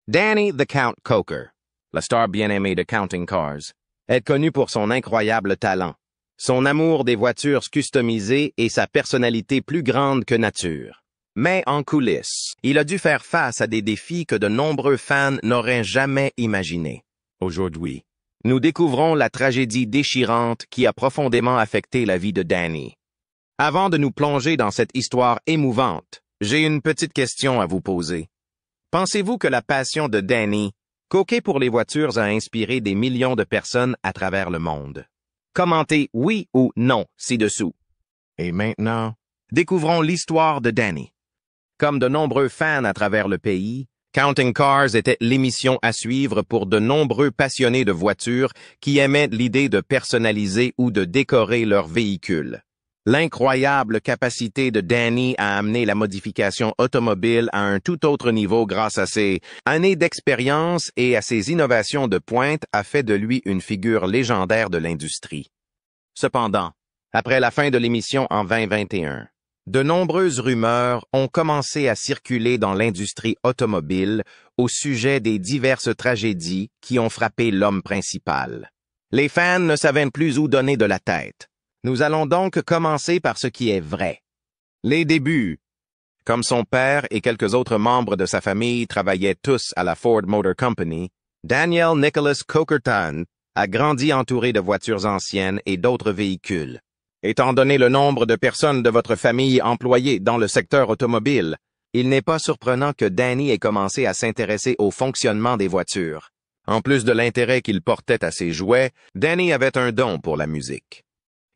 Danny the Count Coker, la star bien-aimée de Counting Cars, est connu pour son incroyable talent, son amour des voitures customisées et sa personnalité plus grande que nature. Mais en coulisses, il a dû faire face à des défis que de nombreux fans n'auraient jamais imaginés. Aujourd'hui, nous découvrons la tragédie déchirante qui a profondément affecté la vie de Danny. Avant de nous plonger dans cette histoire émouvante, j'ai une petite question à vous poser. Pensez-vous que la passion de Danny, coquet pour les voitures, a inspiré des millions de personnes à travers le monde? Commentez oui ou non ci-dessous. Et maintenant, découvrons l'histoire de Danny. Comme de nombreux fans à travers le pays, Counting Cars était l'émission à suivre pour de nombreux passionnés de voitures qui aimaient l'idée de personnaliser ou de décorer leurs véhicules. L'incroyable capacité de Danny à amener la modification automobile à un tout autre niveau grâce à ses années d'expérience et à ses innovations de pointe a fait de lui une figure légendaire de l'industrie. Cependant, après la fin de l'émission en 2021, de nombreuses rumeurs ont commencé à circuler dans l'industrie automobile au sujet des diverses tragédies qui ont frappé l'homme principal. Les fans ne savaient plus où donner de la tête. Nous allons donc commencer par ce qui est vrai. Les débuts. Comme son père et quelques autres membres de sa famille travaillaient tous à la Ford Motor Company, Daniel Nicholas Cokerton a grandi entouré de voitures anciennes et d'autres véhicules. Étant donné le nombre de personnes de votre famille employées dans le secteur automobile, il n'est pas surprenant que Danny ait commencé à s'intéresser au fonctionnement des voitures. En plus de l'intérêt qu'il portait à ses jouets, Danny avait un don pour la musique.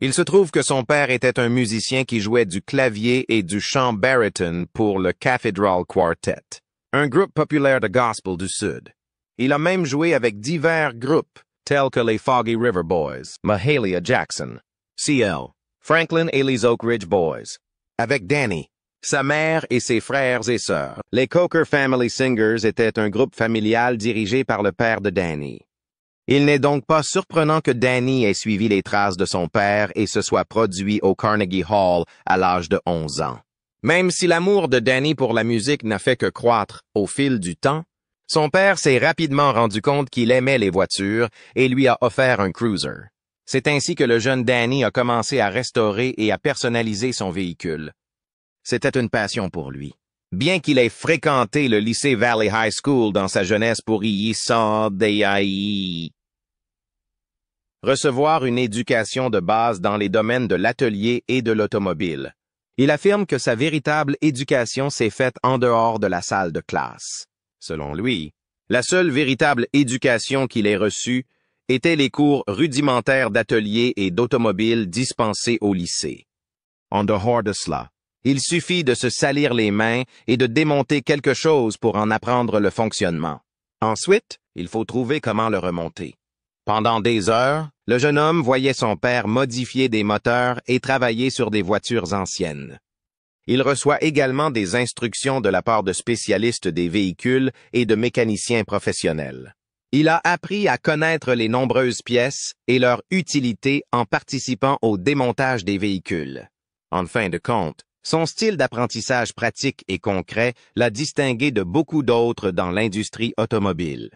Il se trouve que son père était un musicien qui jouait du clavier et du chant baryton pour le Cathedral Quartet, un groupe populaire de gospel du Sud. Il a même joué avec divers groupes, tels que les Foggy River Boys, Mahalia Jackson, CL, Franklin et les Oak Ridge Boys. Avec Danny, sa mère et ses frères et sœurs, les Coker Family Singers étaient un groupe familial dirigé par le père de Danny. Il n'est donc pas surprenant que Danny ait suivi les traces de son père et se soit produit au Carnegie Hall à l'âge de 11 ans. Même si l'amour de Danny pour la musique n'a fait que croître au fil du temps, son père s'est rapidement rendu compte qu'il aimait les voitures et lui a offert un cruiser. C'est ainsi que le jeune Danny a commencé à restaurer et à personnaliser son véhicule. C'était une passion pour lui. Bien qu'il ait fréquenté le lycée Valley High School dans sa jeunesse pour y recevoir une éducation de base dans les domaines de l'atelier et de l'automobile. Il affirme que sa véritable éducation s'est faite en dehors de la salle de classe. Selon lui, la seule véritable éducation qu'il ait reçue étaient les cours rudimentaires d'atelier et d'automobile dispensés au lycée. En dehors de cela, il suffit de se salir les mains et de démonter quelque chose pour en apprendre le fonctionnement. Ensuite, il faut trouver comment le remonter. Pendant des heures, le jeune homme voyait son père modifier des moteurs et travailler sur des voitures anciennes. Il reçoit également des instructions de la part de spécialistes des véhicules et de mécaniciens professionnels. Il a appris à connaître les nombreuses pièces et leur utilité en participant au démontage des véhicules. En fin de compte, son style d'apprentissage pratique et concret l'a distingué de beaucoup d'autres dans l'industrie automobile.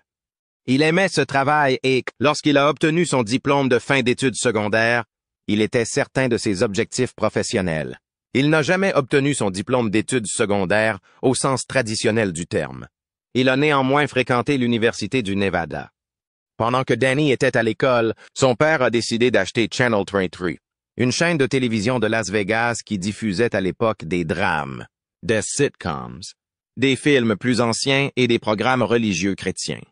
Il aimait ce travail et, lorsqu'il a obtenu son diplôme de fin d'études secondaires, il était certain de ses objectifs professionnels. Il n'a jamais obtenu son diplôme d'études secondaires au sens traditionnel du terme. Il a néanmoins fréquenté l'Université du Nevada. Pendant que Danny était à l'école, son père a décidé d'acheter Channel 23, une chaîne de télévision de Las Vegas qui diffusait à l'époque des drames, des sitcoms, des films plus anciens et des programmes religieux chrétiens.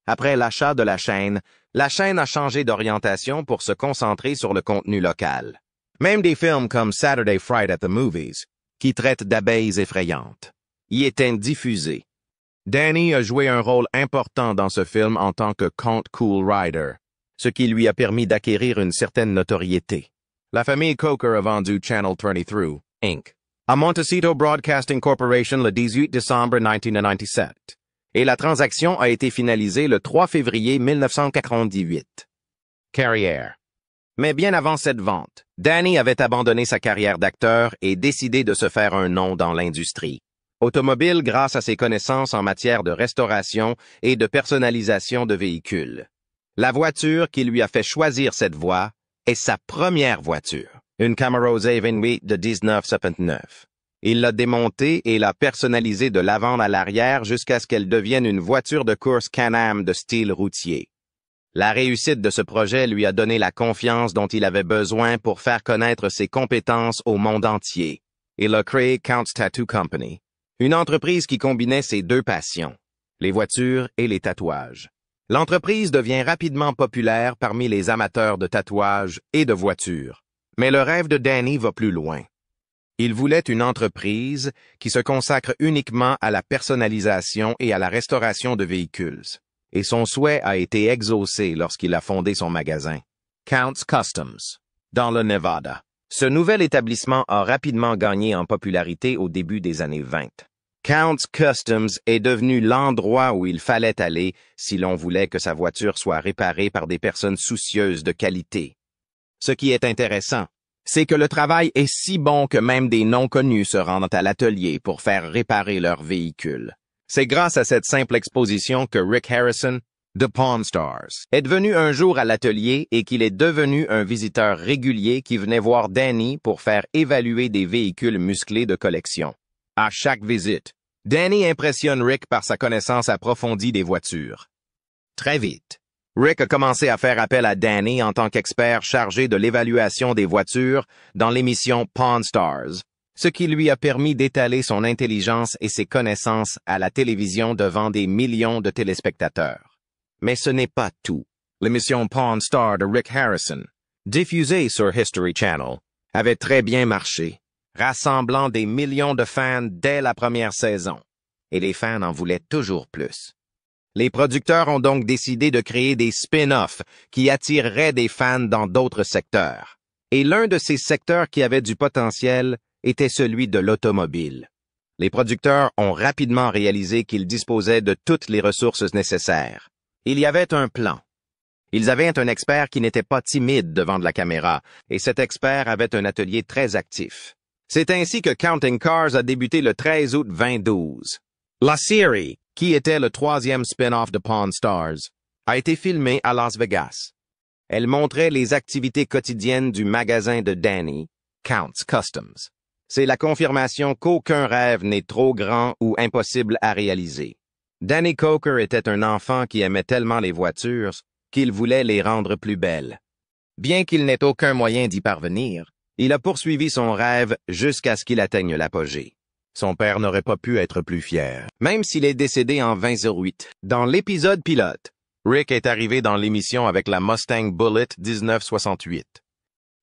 Après l'achat de la chaîne a changé d'orientation pour se concentrer sur le contenu local. Même des films comme Saturday Fright at the Movies, qui traitent d'abeilles effrayantes, y étaient diffusés. Danny a joué un rôle important dans ce film en tant que Count Cool Rider, ce qui lui a permis d'acquérir une certaine notoriété. La famille Coker a vendu Channel 23, Inc. à Montecito Broadcasting Corporation le 18 décembre 1997, et la transaction a été finalisée le 3 février 1998. Carrière. Mais bien avant cette vente, Danny avait abandonné sa carrière d'acteur et décidé de se faire un nom dans l'industrie. automobile grâce à ses connaissances en matière de restauration et de personnalisation de véhicules. La voiture qui lui a fait choisir cette voie est sa première voiture, une Camaro Z28 de 1979. Il l'a démontée et l'a personnalisée de l'avant à l'arrière jusqu'à ce qu'elle devienne une voiture de course Can-Am de style routier. La réussite de ce projet lui a donné la confiance dont il avait besoin pour faire connaître ses compétences au monde entier. Il a créé Count's Tattoo Company, une entreprise qui combinait ses deux passions, les voitures et les tatouages. L'entreprise devient rapidement populaire parmi les amateurs de tatouages et de voitures. Mais le rêve de Danny va plus loin. Il voulait une entreprise qui se consacre uniquement à la personnalisation et à la restauration de véhicules. Et son souhait a été exaucé lorsqu'il a fondé son magasin, Count's Customs, dans le Nevada. Ce nouvel établissement a rapidement gagné en popularité au début des années 20. Count's Customs est devenu l'endroit où il fallait aller si l'on voulait que sa voiture soit réparée par des personnes soucieuses de qualité. Ce qui est intéressant, c'est que le travail est si bon que même des non-connus se rendent à l'atelier pour faire réparer leur véhicule. C'est grâce à cette simple exposition que Rick Harrison, de Pawn Stars, est venu un jour à l'atelier et qu'il est devenu un visiteur régulier qui venait voir Danny pour faire évaluer des véhicules musclés de collection. À chaque visite, Danny impressionne Rick par sa connaissance approfondie des voitures. Très vite, Rick a commencé à faire appel à Danny en tant qu'expert chargé de l'évaluation des voitures dans l'émission Pawn Stars, ce qui lui a permis d'étaler son intelligence et ses connaissances à la télévision devant des millions de téléspectateurs. Mais ce n'est pas tout. L'émission Pawn Star de Rick Harrison, diffusée sur History Channel, avait très bien marché, rassemblant des millions de fans dès la première saison. Et les fans en voulaient toujours plus. Les producteurs ont donc décidé de créer des spin-offs qui attireraient des fans dans d'autres secteurs. Et l'un de ces secteurs qui avait du potentiel était celui de l'automobile. Les producteurs ont rapidement réalisé qu'ils disposaient de toutes les ressources nécessaires. Il y avait un plan. Ils avaient un expert qui n'était pas timide devant de la caméra, et cet expert avait un atelier très actif. C'est ainsi que Counting Cars a débuté le 13 août 2012. La série, qui était le troisième spin-off de Pawn Stars, a été filmée à Las Vegas. Elle montrait les activités quotidiennes du magasin de Danny, Count's Customs. C'est la confirmation qu'aucun rêve n'est trop grand ou impossible à réaliser. Danny Coker était un enfant qui aimait tellement les voitures qu'il voulait les rendre plus belles. Bien qu'il n'ait aucun moyen d'y parvenir, il a poursuivi son rêve jusqu'à ce qu'il atteigne l'apogée. Son père n'aurait pas pu être plus fier, même s'il est décédé en 2008. Dans l'épisode pilote, Rick est arrivé dans l'émission avec la Mustang Bullitt 1968.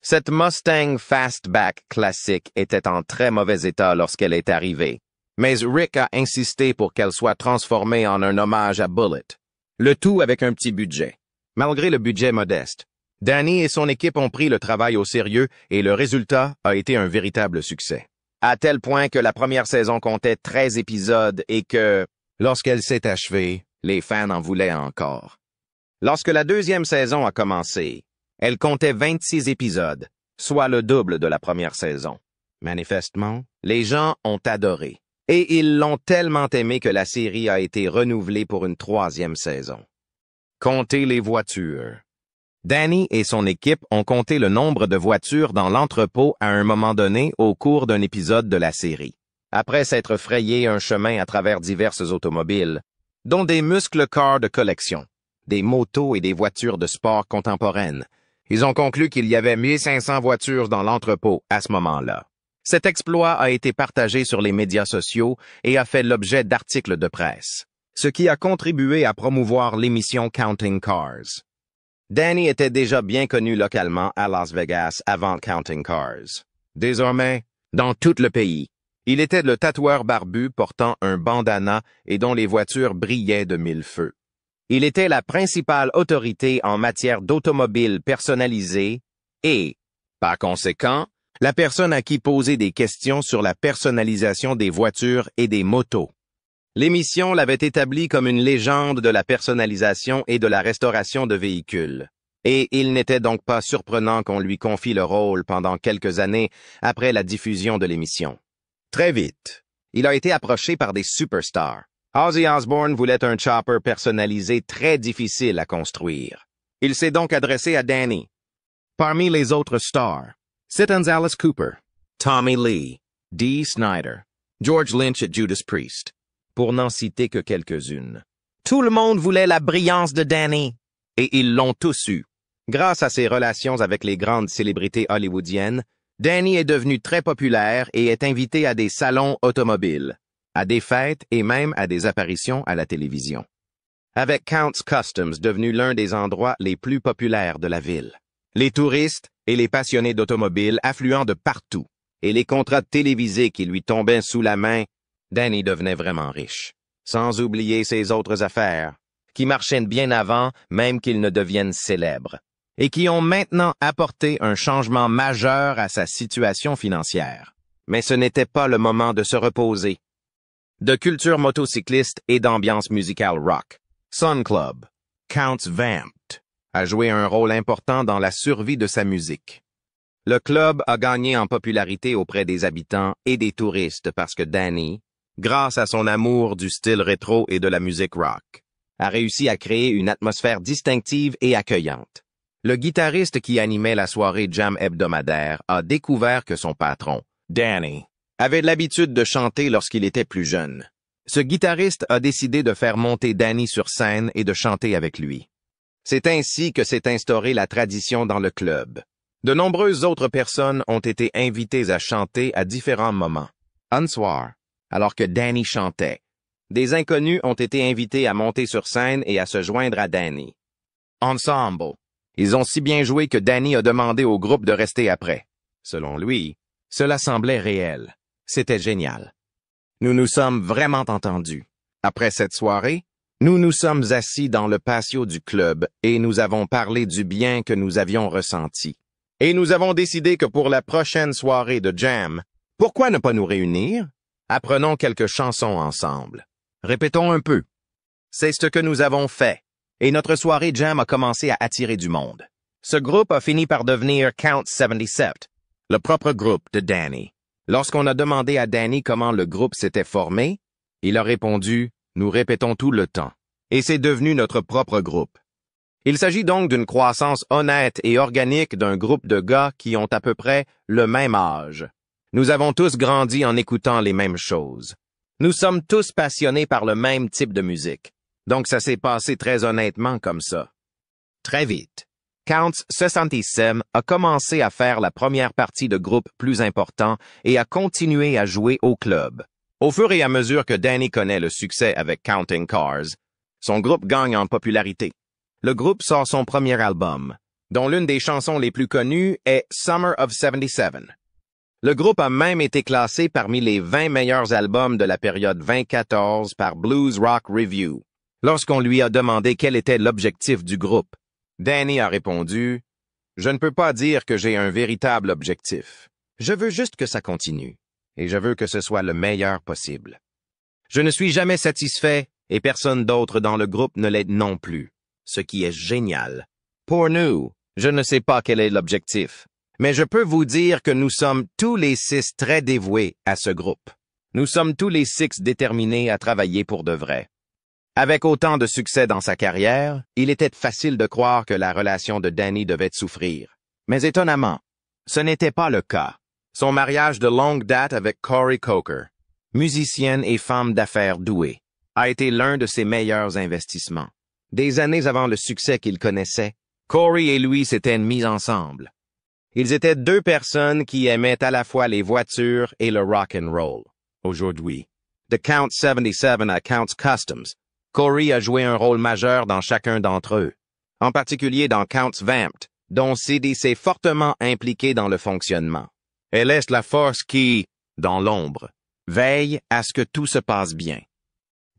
Cette Mustang Fastback classique était en très mauvais état lorsqu'elle est arrivée, mais Rick a insisté pour qu'elle soit transformée en un hommage à Bullitt, le tout avec un petit budget. Malgré le budget modeste, Danny et son équipe ont pris le travail au sérieux et le résultat a été un véritable succès. À tel point que la première saison comptait 13 épisodes et que, lorsqu'elle s'est achevée, les fans en voulaient encore. Lorsque la deuxième saison a commencé, elle comptait 26 épisodes, soit le double de la première saison. Manifestement, les gens ont adoré. Et ils l'ont tellement aimé que la série a été renouvelée pour une troisième saison. Comptez les voitures. Danny et son équipe ont compté le nombre de voitures dans l'entrepôt à un moment donné au cours d'un épisode de la série. Après s'être frayé un chemin à travers diverses automobiles, dont des muscle cars de collection, des motos et des voitures de sport contemporaines, ils ont conclu qu'il y avait 1500 voitures dans l'entrepôt à ce moment-là. Cet exploit a été partagé sur les médias sociaux et a fait l'objet d'articles de presse, ce qui a contribué à promouvoir l'émission Counting Cars. Danny était déjà bien connu localement à Las Vegas avant Counting Cars. Désormais, dans tout le pays, il était le tatoueur barbu portant un bandana et dont les voitures brillaient de mille feux. Il était la principale autorité en matière d'automobiles personnalisées et, par conséquent, la personne à qui poser des questions sur la personnalisation des voitures et des motos. L'émission l'avait établi comme une légende de la personnalisation et de la restauration de véhicules. Et il n'était donc pas surprenant qu'on lui confie le rôle pendant quelques années après la diffusion de l'émission. Très vite, Il a été approché par des superstars. Ozzy Osbourne voulait un chopper personnalisé très difficile à construire. Il s'est donc adressé à Danny. Parmi les autres stars, Citons Alice Cooper, Tommy Lee, Dee Snider, George Lynch et Judas Priest, pour n'en citer que quelques-unes. Tout le monde voulait la brillance de Danny, et ils l'ont tous eu. Grâce à ses relations avec les grandes célébrités hollywoodiennes, Danny est devenu très populaire et est invité à des salons automobiles, à des fêtes et même à des apparitions à la télévision. Avec Count's Customs devenu l'un des endroits les plus populaires de la ville. Les touristes et les passionnés d'automobiles affluant de partout, et les contrats télévisés qui lui tombaient sous la main, Danny devenait vraiment riche. Sans oublier ses autres affaires, qui marchaient bien avant même qu'il ne devienne célèbre, et qui ont maintenant apporté un changement majeur à sa situation financière. Mais ce n'était pas le moment de se reposer. De culture motocycliste et d'ambiance musicale rock, Sun Club, Count's Vamped, a joué un rôle important dans la survie de sa musique. Le club a gagné en popularité auprès des habitants et des touristes parce que Danny, grâce à son amour du style rétro et de la musique rock, a réussi à créer une atmosphère distinctive et accueillante. Le guitariste qui animait la soirée jam hebdomadaire a découvert que son patron, Danny, avait l'habitude de chanter lorsqu'il était plus jeune. Ce guitariste a décidé de faire monter Danny sur scène et de chanter avec lui. C'est ainsi que s'est instaurée la tradition dans le club. De nombreuses autres personnes ont été invitées à chanter à différents moments. Un soir, alors que Danny chantait, des inconnus ont été invités à monter sur scène et à se joindre à Danny. Ensemble, ils ont si bien joué que Danny a demandé au groupe de rester après. Selon lui, cela semblait réel. C'était génial. Nous nous sommes vraiment entendus. Après cette soirée, nous nous sommes assis dans le patio du club et nous avons parlé du bien que nous avions ressenti. Et nous avons décidé que pour la prochaine soirée de jam, pourquoi ne pas nous réunir? Apprenons quelques chansons ensemble. Répétons un peu. C'est ce que nous avons fait, et notre soirée jam a commencé à attirer du monde. Ce groupe a fini par devenir Count 77, le propre groupe de Danny. Lorsqu'on a demandé à Danny comment le groupe s'était formé, il a répondu « Nous répétons tout le temps », et c'est devenu notre propre groupe. Il s'agit donc d'une croissance honnête et organique d'un groupe de gars qui ont à peu près le même âge. Nous avons tous grandi en écoutant les mêmes choses. Nous sommes tous passionnés par le même type de musique. Donc ça s'est passé très honnêtement comme ça. Très vite, Count's 77 a commencé à faire la première partie de groupes plus importants et a continué à jouer au club. Au fur et à mesure que Danny connaît le succès avec Counting Cars, son groupe gagne en popularité. Le groupe sort son premier album, dont l'une des chansons les plus connues est Summer of 77. Le groupe a même été classé parmi les 20 meilleurs albums de la période 2014 par Blues Rock Review. Lorsqu'on lui a demandé quel était l'objectif du groupe, Danny a répondu « Je ne peux pas dire que j'ai un véritable objectif. Je veux juste que ça continue, et je veux que ce soit le meilleur possible. Je ne suis jamais satisfait, et personne d'autre dans le groupe ne l'est non plus, ce qui est génial. Pour nous, je ne sais pas quel est l'objectif, mais je peux vous dire que nous sommes tous les 6 très dévoués à ce groupe. Nous sommes tous les 6 déterminés à travailler pour de vrai. » Avec autant de succès dans sa carrière, il était facile de croire que la relation de Danny devait souffrir. Mais étonnamment, ce n'était pas le cas. Son mariage de longue date avec Corey Coker, musicienne et femme d'affaires douée, a été l'un de ses meilleurs investissements. Des années avant le succès qu'il connaissait, Corey et lui s'étaient mis ensemble. Ils étaient 2 personnes qui aimaient à la fois les voitures et le rock and roll. Aujourd'hui, de Count 77 à Count's Customs, Corey a joué un rôle majeur dans chacun d'entre eux, en particulier dans Count's Vamped, dont CD s'est fortement impliqué dans le fonctionnement. Elle est la force qui, dans l'ombre, veille à ce que tout se passe bien.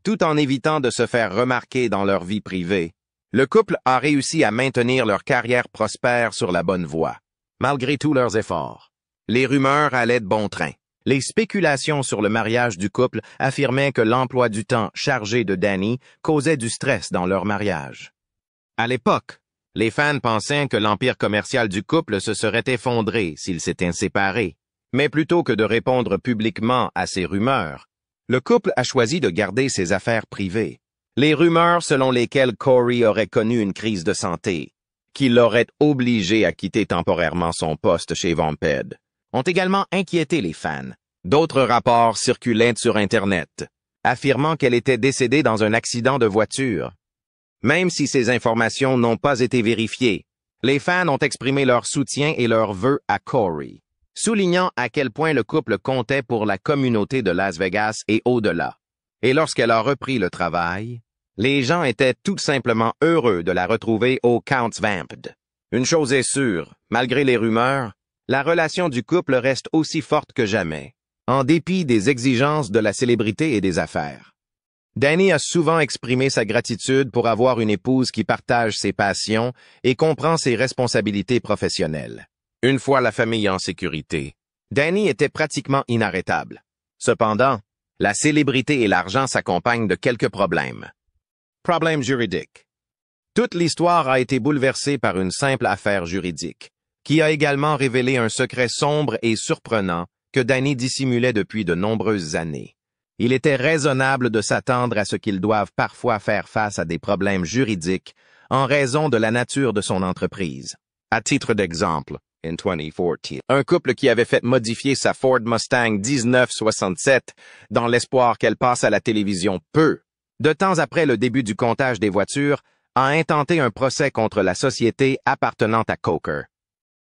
Tout en évitant de se faire remarquer dans leur vie privée, le couple a réussi à maintenir leur carrière prospère sur la bonne voie, malgré tous leurs efforts. Les rumeurs allaient de bon train. Les spéculations sur le mariage du couple affirmaient que l'emploi du temps chargé de Danny causait du stress dans leur mariage. À l'époque, les fans pensaient que l'empire commercial du couple se serait effondré s'ils s'étaient séparés. Mais plutôt que de répondre publiquement à ces rumeurs, Le couple a choisi de garder ses affaires privées. Les rumeurs selon lesquelles Corey aurait connu une crise de santé, qui l'aurait obligé à quitter temporairement son poste chez Vamped, ont également inquiété les fans. D'autres rapports circulaient sur Internet, affirmant qu'elle était décédée dans un accident de voiture. Même si ces informations n'ont pas été vérifiées, les fans ont exprimé leur soutien et leurs vœux à Corey, soulignant à quel point le couple comptait pour la communauté de Las Vegas et au-delà. Et lorsqu'elle a repris le travail, les gens étaient tout simplement heureux de la retrouver au Counts Vamped. Une chose est sûre, malgré les rumeurs, la relation du couple reste aussi forte que jamais, en dépit des exigences de la célébrité et des affaires. Danny a souvent exprimé sa gratitude pour avoir une épouse qui partage ses passions et comprend ses responsabilités professionnelles. Une fois la famille en sécurité, Danny était pratiquement inarrêtable. Cependant, la célébrité et l'argent s'accompagnent de quelques problèmes. Problème juridique. Toute l'histoire a été bouleversée par une simple affaire juridique, qui a également révélé un secret sombre et surprenant que Danny dissimulait depuis de nombreuses années. Il était raisonnable de s'attendre à ce qu'ils doivent parfois faire face à des problèmes juridiques en raison de la nature de son entreprise. À titre d'exemple, en 2014, un couple qui avait fait modifier sa Ford Mustang 1967 dans l'espoir qu'elle passe à la télévision peu de temps après le début du comptage des voitures, a intenté un procès contre la société appartenant à Coker.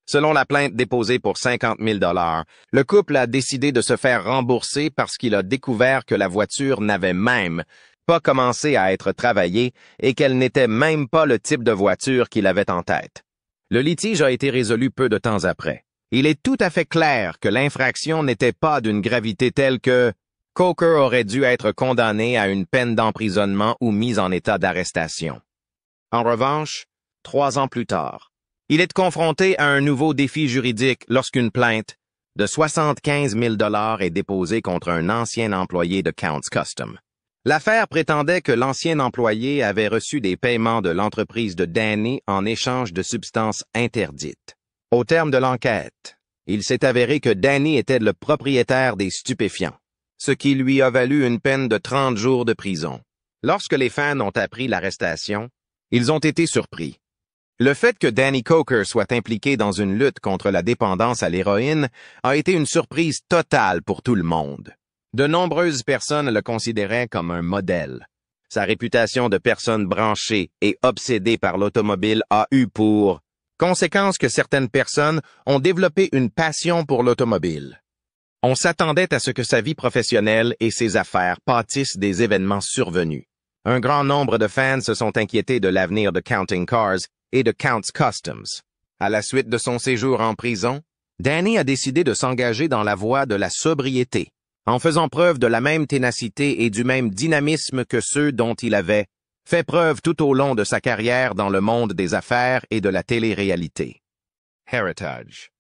Selon la plainte déposée pour 50 000 $, le couple a décidé de se faire rembourser parce qu'il a découvert que la voiture n'avait même pas commencé à être travaillée et qu'elle n'était même pas le type de voiture qu'il avait en tête. Le litige a été résolu peu de temps après. Il est tout à fait clair que l'infraction n'était pas d'une gravité telle que Coker aurait dû être condamné à une peine d'emprisonnement ou mise en état d'arrestation. En revanche, 3 ans plus tard, il est confronté à un nouveau défi juridique lorsqu'une plainte de 75 000 $ est déposée contre un ancien employé de Counts Custom. L'affaire prétendait que l'ancien employé avait reçu des paiements de l'entreprise de Danny en échange de substances interdites. Au terme de l'enquête, il s'est avéré que Danny était le propriétaire des stupéfiants, ce qui lui a valu une peine de 30 jours de prison. Lorsque les fans ont appris l'arrestation, ils ont été surpris. Le fait que Danny Coker soit impliqué dans une lutte contre la dépendance à l'héroïne a été une surprise totale pour tout le monde. De nombreuses personnes le considéraient comme un modèle. Sa réputation de personne branchée et obsédée par l'automobile a eu pour conséquence que certaines personnes ont développé une passion pour l'automobile. On s'attendait à ce que sa vie professionnelle et ses affaires pâtissent des événements survenus. Un grand nombre de fans se sont inquiétés de l'avenir de Counting Cars et de Counts Customs. À la suite de son séjour en prison, Danny a décidé de s'engager dans la voie de la sobriété, en faisant preuve de la même ténacité et du même dynamisme que ceux dont il avait fait preuve tout au long de sa carrière dans le monde des affaires et de la télé-réalité. Heritage.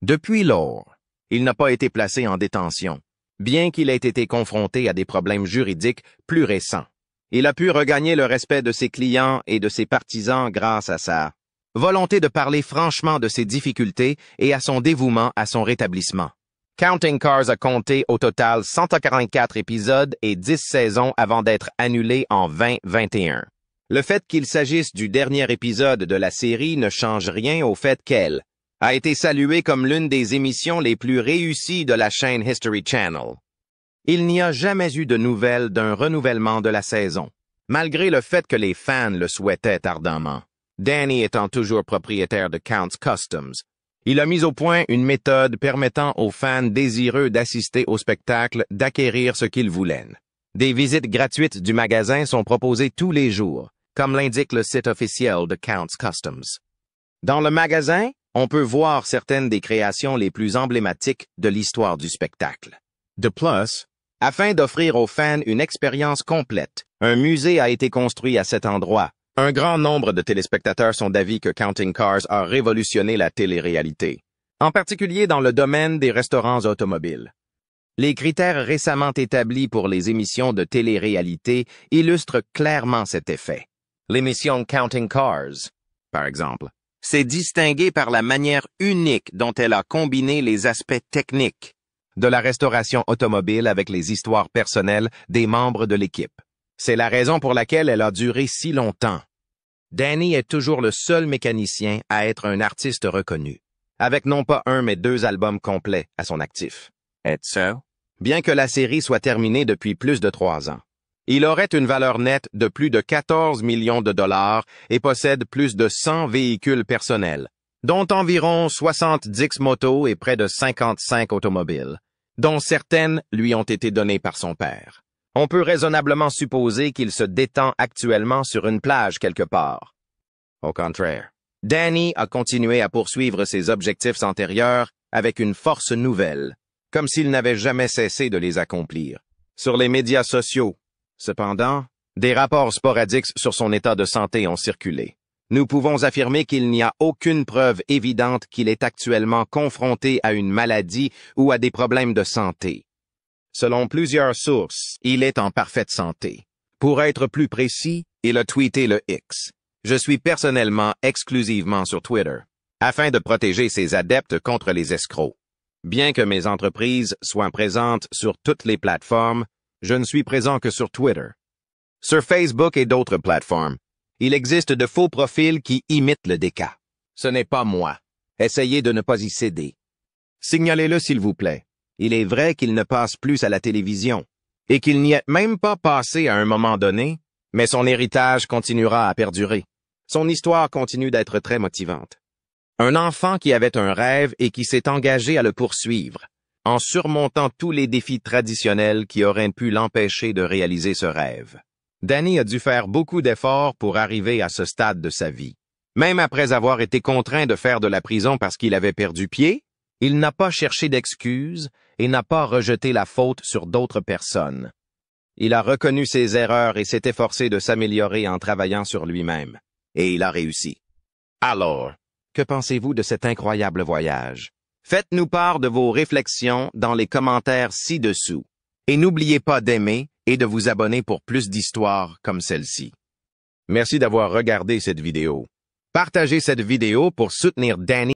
Depuis lors, il n'a pas été placé en détention, bien qu'il ait été confronté à des problèmes juridiques plus récents. Il a pu regagner le respect de ses clients et de ses partisans grâce à sa volonté de parler franchement de ses difficultés et à son dévouement à son rétablissement. Counting Cars a compté au total 144 épisodes et 10 saisons avant d'être annulé en 2021. Le fait qu'il s'agisse du dernier épisode de la série ne change rien au fait qu'elle a été saluée comme l'une des émissions les plus réussies de la chaîne History Channel. Il n'y a jamais eu de nouvelles d'un renouvellement de la saison, malgré le fait que les fans le souhaitaient ardemment. Danny étant toujours propriétaire de Counts Customs, il a mis au point une méthode permettant aux fans désireux d'assister au spectacle d'acquérir ce qu'ils voulaient. Des visites gratuites du magasin sont proposées tous les jours, comme l'indique le site officiel de Counts Customs. Dans le magasin, on peut voir certaines des créations les plus emblématiques de l'histoire du spectacle. De plus, afin d'offrir aux fans une expérience complète, un musée a été construit à cet endroit. Un grand nombre de téléspectateurs sont d'avis que Counting Cars a révolutionné la télé-réalité, en particulier dans le domaine des restaurants automobiles. Les critères récemment établis pour les émissions de télé-réalité illustrent clairement cet effet. L'émission Counting Cars, par exemple, s'est distinguée par la manière unique dont elle a combiné les aspects techniques, de la restauration automobile avec les histoires personnelles des membres de l'équipe. C'est la raison pour laquelle elle a duré si longtemps. Danny est toujours le seul mécanicien à être un artiste reconnu, avec non pas un mais 2 albums complets à son actif. Et so? Bien que la série soit terminée depuis plus de 3 ans. Il aurait une valeur nette de plus de 14 millions de dollars et possède plus de 100 véhicules personnels, dont environ 70 motos et près de 55 automobiles, dont certaines lui ont été données par son père. On peut raisonnablement supposer qu'il se détend actuellement sur une plage quelque part. Au contraire, Danny a continué à poursuivre ses objectifs antérieurs avec une force nouvelle, comme s'il n'avait jamais cessé de les accomplir. Sur les médias sociaux, cependant, des rapports sporadiques sur son état de santé ont circulé. Nous pouvons affirmer qu'il n'y a aucune preuve évidente qu'il est actuellement confronté à une maladie ou à des problèmes de santé. Selon plusieurs sources, il est en parfaite santé. Pour être plus précis, il a tweeté le X. Je suis personnellement exclusivement sur Twitter, afin de protéger ses adeptes contre les escrocs. Bien que mes entreprises soient présentes sur toutes les plateformes, je ne suis présent que sur Twitter. Sur Facebook et d'autres plateformes, il existe de faux profils qui imitent le DK. Ce n'est pas moi. Essayez de ne pas y céder. Signalez-le s'il vous plaît. Il est vrai qu'il ne passe plus à la télévision, et qu'il n'y est même pas passé à un moment donné, mais son héritage continuera à perdurer. Son histoire continue d'être très motivante. Un enfant qui avait un rêve et qui s'est engagé à le poursuivre, en surmontant tous les défis traditionnels qui auraient pu l'empêcher de réaliser ce rêve. Danny a dû faire beaucoup d'efforts pour arriver à ce stade de sa vie. Même après avoir été contraint de faire de la prison parce qu'il avait perdu pied, il n'a pas cherché d'excuses et n'a pas rejeté la faute sur d'autres personnes. Il a reconnu ses erreurs et s'est efforcé de s'améliorer en travaillant sur lui-même. Et il a réussi. Alors, que pensez-vous de cet incroyable voyage? Faites-nous part de vos réflexions dans les commentaires ci-dessous. Et n'oubliez pas d'aimer et de vous abonner pour plus d'histoires comme celle-ci. Merci d'avoir regardé cette vidéo. Partagez cette vidéo pour soutenir Danny.